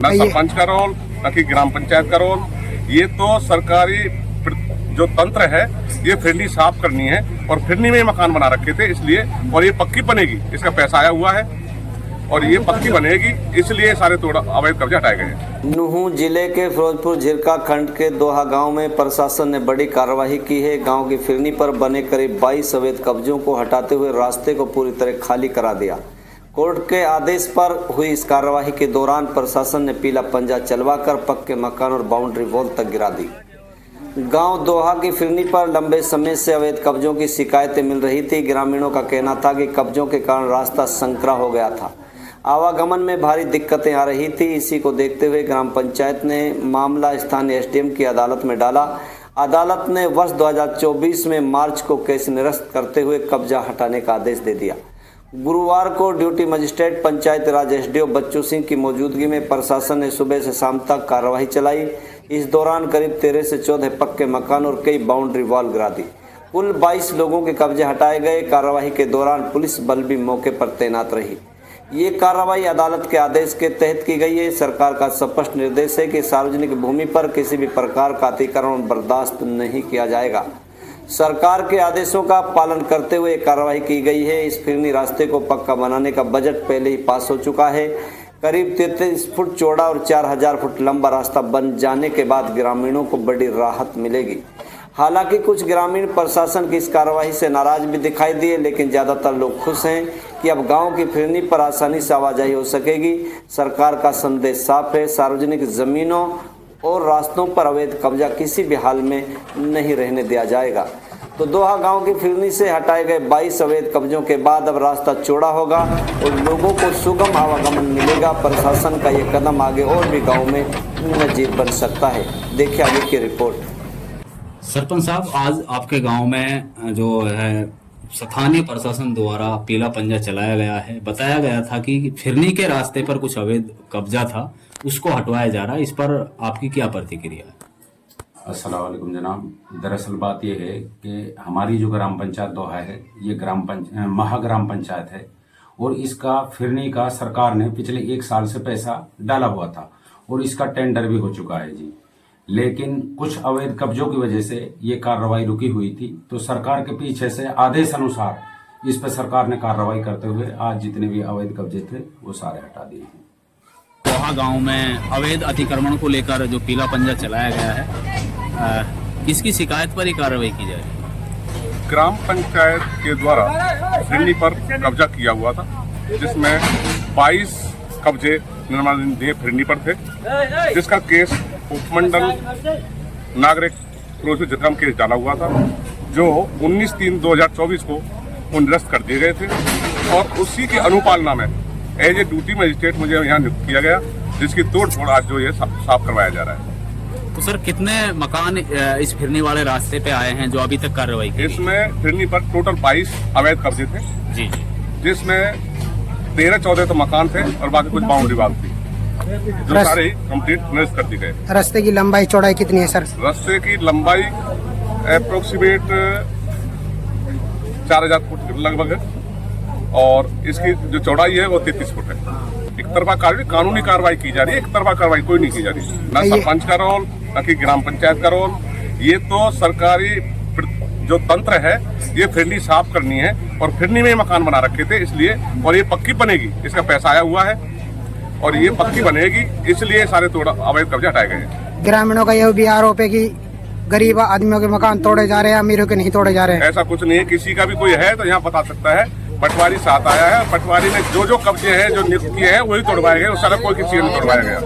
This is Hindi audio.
ना सरपंच का रोल, ना कि ग्राम पंचायत का रोल। ये तो सरकारी जो तंत्र है ये फिरनी साफ करनी है और फिरनी में मकान बना रखे थे इसलिए, और ये पक्की बनेगी, इसका पैसा आया हुआ है और ये पक्की बनेगी, इसलिए सारे अवैध कब्जे हटाए गए हैं। नूंह जिले के फिरोजपुर झिरका खंड के दोहा गांव में प्रशासन ने बड़ी कार्रवाई की है। गांव की फिरनी पर बने करीब 22 अवैध कब्जों को हटाते हुए रास्ते को पूरी तरह खाली करा दिया। कोर्ट के आदेश पर हुई इस कार्रवाई के दौरान प्रशासन ने पीला पंजा चलवाकर पक्के मकान और बाउंड्री वॉल तक गिरा दी। गांव दोहा की फिरनी पर लंबे समय से अवैध कब्जों की शिकायतें मिल रही थी। ग्रामीणों का कहना था कि कब्जों के कारण रास्ता संकरा हो गया था, आवागमन में भारी दिक्कतें आ रही थी। इसी को देखते हुए ग्राम पंचायत ने मामला स्थानीय एसडीएम की अदालत में डाला। अदालत ने वर्ष 2024 में मार्च को केस निरस्त करते हुए कब्जा हटाने का आदेश दे दिया। गुरुवार को ड्यूटी मजिस्ट्रेट पंचायत राज एसडीओ बच्चू सिंह की मौजूदगी में प्रशासन ने सुबह से शाम तक कार्रवाई चलाई। इस दौरान करीब 13 से 14 पक्के मकान और कई बाउंड्री वॉल गिरा दी। कुल 22 लोगों के कब्जे हटाए गए। कार्रवाई के दौरान पुलिस बल भी मौके पर तैनात रही। ये कार्रवाई अदालत के आदेश के तहत की गई है। सरकार का स्पष्ट निर्देश है कि सार्वजनिक भूमि पर किसी भी प्रकार का अतिक्रमण बर्दाश्त नहीं किया जाएगा। सरकार के आदेशों का पालन करते हुए कार्रवाई की गई है। इस फिरनी रास्ते को पक्का बनाने का बजट पहले ही पास हो चुका है। करीब 33 फुट चौड़ा और 4000 फुट लंबा रास्ता बन जाने के बाद ग्रामीणों को बड़ी राहत मिलेगी। हालांकि कुछ ग्रामीण प्रशासन की इस कार्रवाई से नाराज भी दिखाई दिए, लेकिन ज़्यादातर लोग खुश हैं कि अब गांव की फिरनी पर आसानी से आवाजाही हो सकेगी। सरकार का संदेश साफ है, सार्वजनिक जमीनों और रास्तों पर अवैध कब्जा किसी भी हाल में नहीं रहने दिया जाएगा। तो दोहा गांव की फिरनी से हटाए गए 22 अवैध कब्जों के बाद अब रास्ता चौड़ा होगा और लोगों को सुगम आवागमन मिलेगा। प्रशासन का ये कदम आगे और भी गाँव में नजीर बन सकता है। देखिए आगे की रिपोर्ट। सरपंच साहब, आज आपके गांव में जो है स्थानीय प्रशासन द्वारा पीला पंजा चलाया गया है। बताया गया था कि फिरनी के रास्ते पर कुछ अवैध कब्जा था, उसको हटवाया जा रहा है। इस पर आपकी क्या प्रतिक्रिया है? अस्सलाम वालेकुम जनाब। दरअसल बात यह है कि हमारी जो ग्राम पंचायत दोहा है ये महाग्राम पंचायत है और इसका फिरनी का सरकार ने पिछले 1 साल से पैसा डाला हुआ था और इसका टेंडर भी हो चुका है जी। लेकिन कुछ अवैध कब्जों की वजह से ये कार्रवाई रुकी हुई थी, तो सरकार के पीछे से आदेश अनुसार इस पर सरकार ने कार्रवाई करते हुए आज जितने भी अवैध कब्जे थे वो सारे हटा दिए हैं। दोहा गांव में अवैध अतिक्रमण को लेकर जो पीला पंजा चलाया गया है, किसकी शिकायत पर ही कार्रवाई की जाएगी? ग्राम पंचायत के द्वारा फिरनी पर कब्जा किया हुआ था, जिसमें 22 कब्जे निर्माणाधीन फिरनी पर थे, जिसका केस उपमंडल नागरिक फिरोजपुर झिरका में केस डाला हुआ था, जो 19/3/2024 को निरस्त कर दिए गए थे और उसी की अनुपालना में एज ए ड्यूटी मजिस्ट्रेट मुझे यहाँ नियुक्त किया गया, जिसकी तोड़ फोड़ आज जो ये साफ करवाया जा रहा है। तो सर, कितने मकान इस फिरनी वाले रास्ते पे आए हैं जो अभी तक कार्रवाई की? इसमें फिरनी पर टोटल 22 अवैध कब्जे थे जी, जिसमें 13-14 तो मकान थे और बाकी कुछ बाउंड्री वाल थी, जो सारे ही कंप्लीट निरस्त कर दिए गए। रास्ते की लंबाई चौड़ाई कितनी है सर? रास्ते की लंबाई अप्रोक्सीमेट 4000 फुट लगभग है और इसकी जो चौड़ाई है वो 33 फुट है। एक तरफा कानूनी कार्रवाई की जा रही है, एक तरफा कार्रवाई कोई नहीं की जा रही। ना सरपंच का रोल, ना कि ग्राम पंचायत का रोल। ये तो सरकारी जो तंत्र है ये फिरनी साफ करनी है और फिरनी में मकान बना रखे थे इसलिए, और ये पक्की बनेगी, इसका पैसा आया हुआ है और ये पक्की बनेगी, इसलिए सारे अवैध कब्जे हटाए गए। ग्रामीणों का यह भी आरोप है कि गरीब आदमियों के मकान तोड़े जा रहे हैं, अमीरों के नहीं तोड़े जा रहे हैं। ऐसा कुछ नहीं है, किसी का भी कोई है तो यहाँ बता सकता है। पटवारी साथ आया है, पटवारी ने जो कब्जे हैं जो नियुक्त किए हैं वही तोड़वाए गए, उस सारा कोई किसी ने तोड़वाया गया।